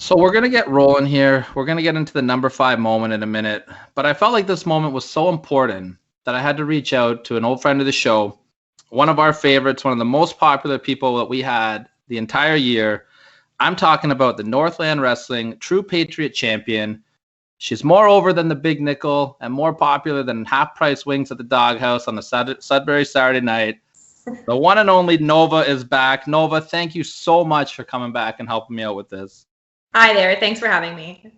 So we're going to get rolling here. We're going to get into the number 5 moment in a minute. But I felt like this moment was so important that I had to reach out to an old friend of the show, one of our favorites, one of the most popular people that we had the entire year. I'm talking about the Northland Wrestling True Patriot Champion. She's more over than the Big Nickel and more popular than half-price wings at the Doghouse on the Sudbury Saturday night. The one and only Nova is back. Nova, thank you so much for coming back and helping me out with this. Hi there. Thanks for having me.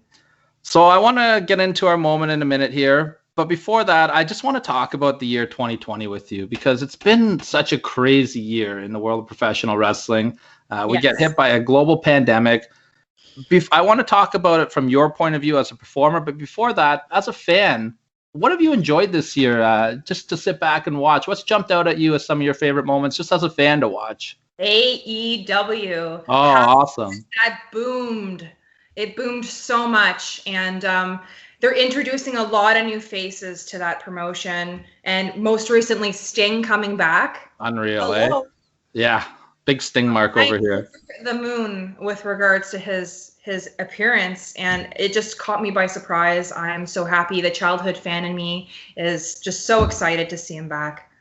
So I want to get into our moment in a minute here. But before that, I just want to talk about the year 2020 with you because it's been such a crazy year in the world of professional wrestling. We get hit by a global pandemic. I want to talk about it from your point of view as a performer. But before that, as a fan, what have you enjoyed this year just to sit back and watch? What's jumped out at you as some of your favorite moments just as a fan to watch? AEW. Oh, awesome. That boomed. It boomed so much. And they're introducing a lot of new faces to that promotion. And most recently, Sting coming back. Unreal, eh? Yeah. Big Sting mark over here. The moon with regards to his appearance, and it just caught me by surprise. I'm so happy. The childhood fan in me is just so excited to see him back.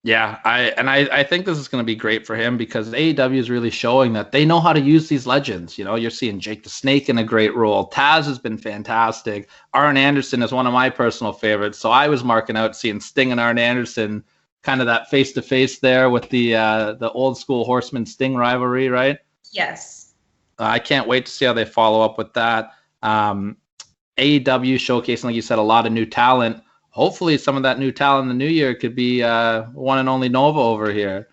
Yeah, I think this is going to be great for him because AEW is really showing that they know how to use these legends. You know, you're seeing Jake the Snake in a great role. Taz has been fantastic. Arn Anderson is one of my personal favorites. So I was marking out seeing Sting and Arn Anderson, kind of that face-to-face there with the old school Horseman Sting rivalry, right? Yes. I can't wait to see how they follow up with that. AEW showcasing, like you said, a lot of new talent. Hopefully some of that new talent in the new year could be one and only Nova over here.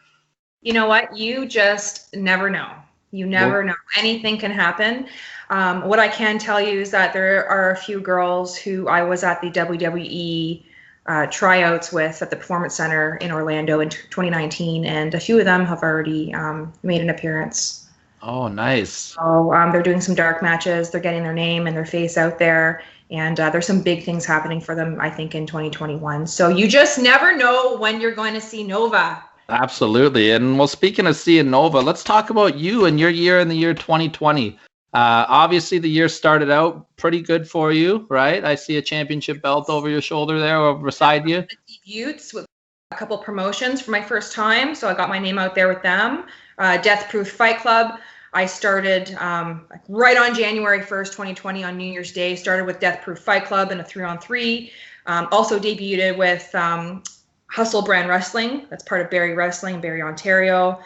You know what? You just never know. You never know. Anything can happen. What I can tell you is that there are a few girls who I was at the WWE tryouts with at the Performance Center in Orlando in 2019, and a few of them have already made an appearance. Oh, nice. So they're doing some dark matches. They're getting their name and their face out there. And there's some big things happening for them, I think, in 2021. So you just never know when you're going to see Nova. Absolutely. And well, speaking of seeing Nova, let's talk about you and your year in the year 2020. Obviously, the year started out pretty good for you, right? I see a championship belt over your shoulder there or beside you. Debuts with a couple promotions for my first time. So I got my name out there with them. Death Proof Fight Club. I started right on January 1st, 2020 on New Year's Day, started with Death Proof Fight Club in a 3-on-3. Also debuted with Hustle Brand Wrestling. That's part of Barrie Wrestling, Barrie, Ontario.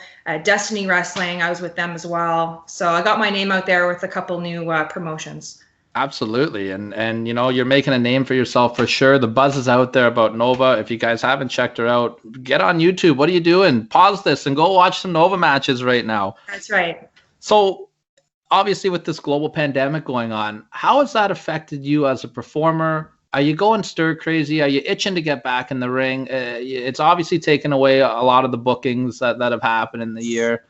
Destiny Wrestling, I was with them as well. So I got my name out there with a couple new promotions. Absolutely. And you know, you're making a name for yourself for sure. The buzz is out there about Nova. If you guys haven't checked her out, get on YouTube. What are you doing? Pause this and go watch some Nova matches right now. That's right. So obviously with this global pandemic going on, how has that affected you as a performer? Are you going stir crazy? Are you itching to get back in the ring? It's obviously taken away a lot of the bookings that have happened in the year.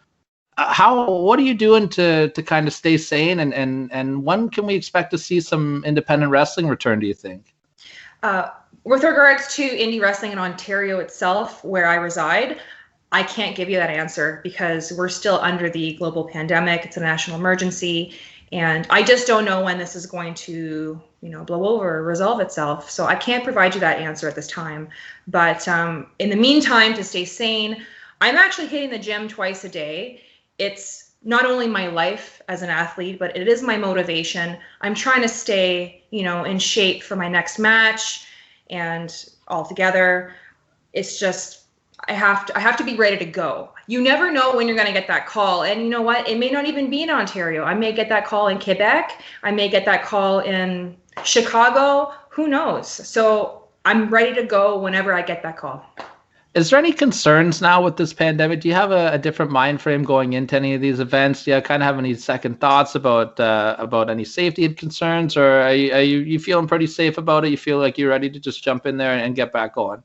What are you doing to kind of stay sane? And when can we expect to see some independent wrestling return, do you think? With regards to indie wrestling in Ontario itself, where I reside, I can't give you that answer because we're still under the global pandemic. It's a national emergency. And I just don't know when this is going to, blow over or resolve itself. So I can't provide you that answer at this time. But in the meantime, to stay sane, I'm actually hitting the gym twice a day. It's not only my life as an athlete, but it is my motivation. I'm trying to stay, in shape for my next match and altogether. It's just, I have to be ready to go. You never know when you're going to get that call. And you know what? It may not even be in Ontario. I may get that call in Quebec. I may get that call in Chicago. Who knows? So I'm ready to go whenever I get that call. Is there any concerns now with this pandemic? Do you have a different mind frame going into any of these events? Do you kind of have any second thoughts about any safety concerns, or are you feeling pretty safe about it? You feel like you're ready to just jump in there and get back going?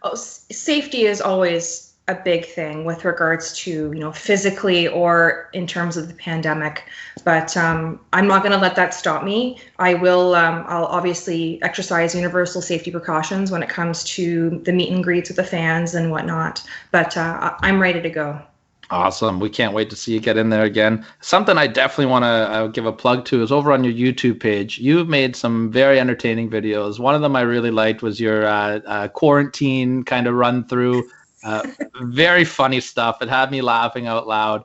Oh, safety is always a big thing with regards to, physically or in terms of the pandemic. But I'm not going to let that stop me. I'll obviously exercise universal safety precautions when it comes to the meet and greets with the fans and whatnot. But I'm ready to go. Awesome. We can't wait to see you get in there again. Something I definitely want to give a plug to is over on your YouTube page. You've made some very entertaining videos. One of them I really liked was your quarantine kind of run through. Very funny stuff. It had me laughing out loud.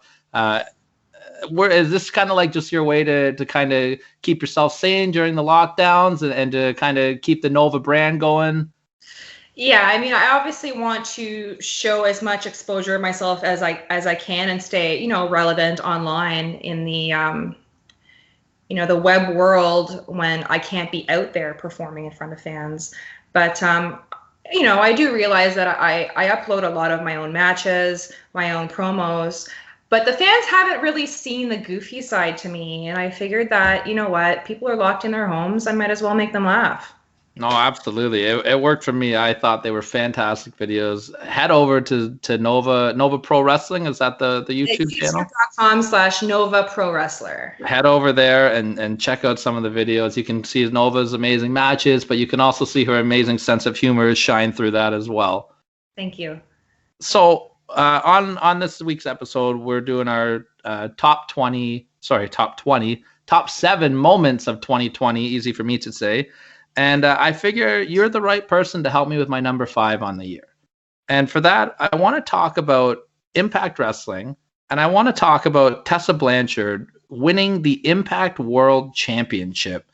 Where is this kind of like just your way to kind of keep yourself sane during the lockdowns and to kind of keep the Nova brand going? Yeah, I mean, I obviously want to show as much exposure of myself as I can and stay, relevant online in the the web world when I can't be out there performing in front of fans. But I do realize that I upload a lot of my own matches, my own promos, but the fans haven't really seen the goofy side to me. And I figured that, people are locked in their homes. I might as well make them laugh. No, absolutely. It worked for me. I thought they were fantastic videos. Head over to Nova Pro Wrestling. Is that the YouTube channel? YouTube.com/Nova Pro Wrestler. Head over there and check out some of the videos. You can see Nova's amazing matches, but you can also see her amazing sense of humor shine through that as well. Thank you. So on this week's episode, we're doing our top 7 moments of 2020. Easy for me to say. And I figure you're the right person to help me with my number 5 on the year. And for that, I want to talk about Impact Wrestling, and I want to talk about Tessa Blanchard winning the Impact World Championship.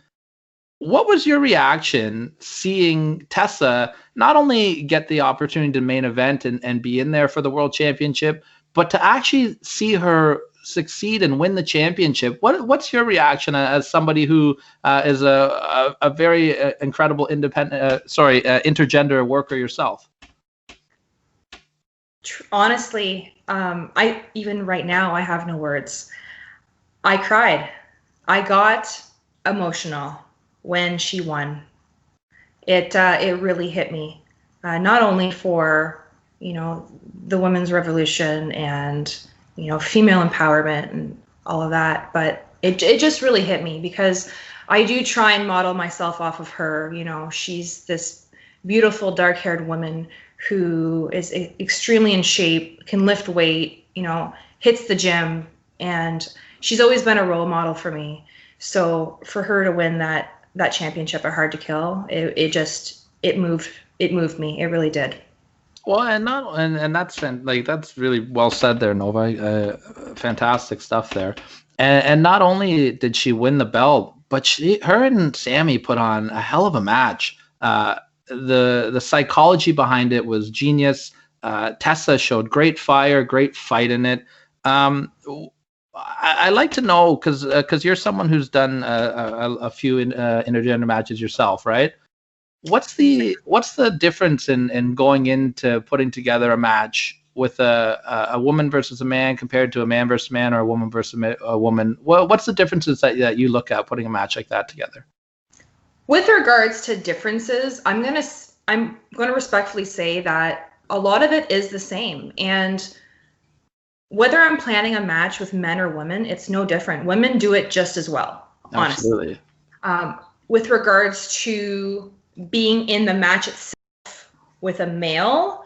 What was your reaction seeing Tessa not only get the opportunity to main event and be in there for the World Championship, but to actually see her succeed and win the championship? What's your reaction as somebody who is a very incredible intergender worker yourself? Honestly, I even right now I have no words. I cried. I got emotional when she won. It really hit me. Not only for the women's revolution and female empowerment and all of that, but it just really hit me because I do try and model myself off of her. She's this beautiful dark-haired woman who is extremely in shape, can lift weight, hits the gym, and she's always been a role model for me. So for her to win that championship at Hard to Kill, it moved me. It really did. Well, and that's really well said there, Nova. Fantastic stuff there. And not only did she win the belt, but her and Sammy put on a hell of a match. The psychology behind it was genius. Tessa showed great fire, great fight in it. I like to know because you're someone who's done a few intergender matches yourself, right? What's the difference in going into putting together a match with a woman versus a man compared to a man versus a man or a woman versus a woman? What's the differences that you look at putting a match like that together? With regards to differences, I'm gonna respectfully say that a lot of it is the same. And whether I'm planning a match with men or women, it's no different. Women do it just as well, honestly. Absolutely. With regards to being in the match itself with a male,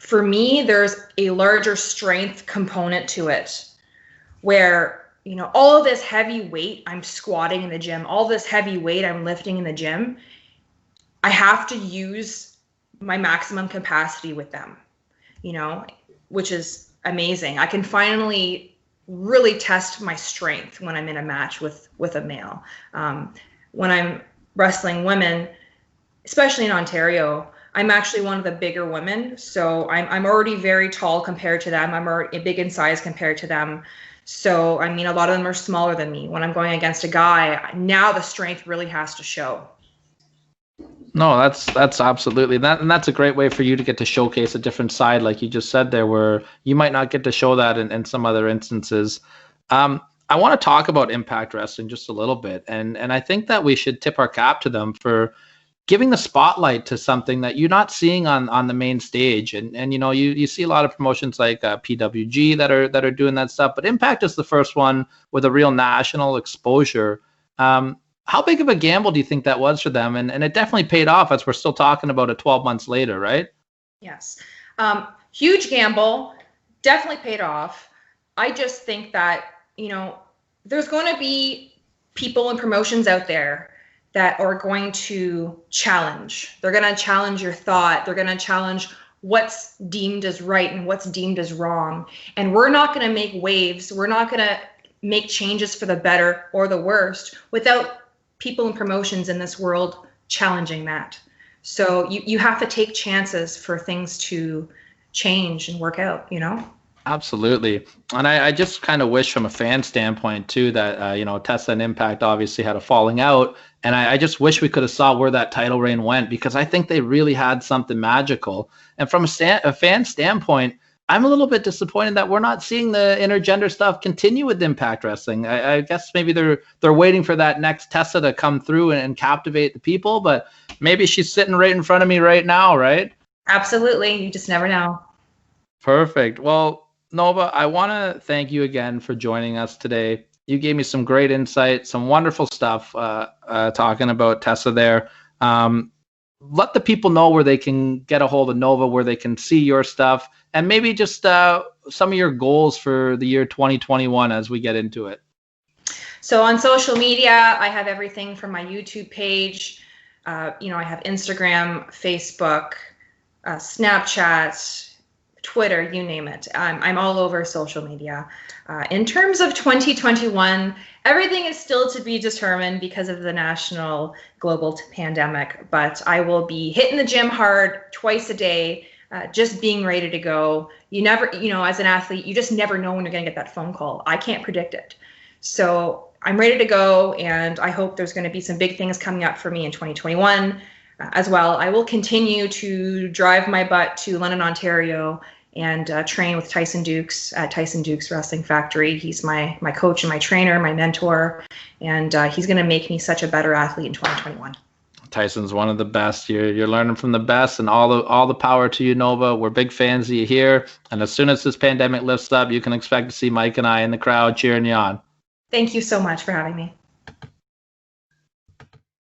for me, there's a larger strength component to it where, all of this heavy weight I'm squatting in the gym, all this heavy weight I'm lifting in the gym, I have to use my maximum capacity with them, which is amazing. I can finally really test my strength when I'm in a match with a male. When I'm wrestling women, especially in Ontario, I'm actually one of the bigger women, so I'm already very tall compared to them. I'm already big in size compared to them. So a lot of them are smaller than me. When I'm going against a guy, now the strength really has to show. No, that's absolutely that, and that's a great way for you to get to showcase a different side, like you just said there, where you might not get to show that in some other instances. I want to talk about Impact Wrestling just a little bit, and I think that we should tip our cap to them for giving the spotlight to something that you're not seeing on the main stage. And you see a lot of promotions like PWG that are doing that stuff, but Impact is the first one with a real national exposure. How big of a gamble do you think that was for them? And it definitely paid off, as we're still talking about it 12 months later, right? Yes. Huge gamble. definitely paid off. I just think that, you know, there's going to be people and promotions out there that are going to challenge. They're going to challenge your thought. They're going to challenge what's deemed as right and what's deemed as wrong. And we're not going to make waves. We're not going to make changes for the better or the worst without people and promotions in this world challenging that. So you have to take chances for things to change and work out, you know? Absolutely. And I just kind of wish from a fan standpoint too that, Tessa and Impact obviously had a falling out. And I just wish we could have saw where that title reign went, because I think they really had something magical. And from a fan standpoint, I'm a little bit disappointed that we're not seeing the intergender stuff continue with Impact Wrestling. I guess maybe they're waiting for that next Tessa to come through and captivate the people, but maybe she's sitting right in front of me right now, right? Absolutely. You just never know. Perfect. Well, Nova, I want to thank you again for joining us today. You gave me some great insight, some wonderful stuff talking about Tessa there. Let the people know where they can get a hold of Nova, where they can see your stuff, and maybe just some of your goals for the year 2021 as we get into it. So on social media, I have everything from my YouTube page. I have Instagram, Facebook, Snapchat, Twitter, you name it. I'm all over social media. In terms of 2021, everything is still to be determined because of the national global pandemic, but I will be hitting the gym hard twice a day, just being ready to go. You never, as an athlete, you just never know when you're going to get that phone call. I can't predict it. So I'm ready to go, and I hope there's going to be some big things coming up for me in 2021 as well. I will continue to drive my butt to London, Ontario, and train with Tyson Dukes at Tyson Dukes Wrestling Factory. He's my coach and my trainer, my mentor, and he's going to make me such a better athlete in 2021. Tyson's one of the best. You're learning from the best, and all the power to you, Nova. We're big fans of you here, and as soon as this pandemic lifts up, you can expect to see Mike and I in the crowd cheering you on. Thank you so much for having me.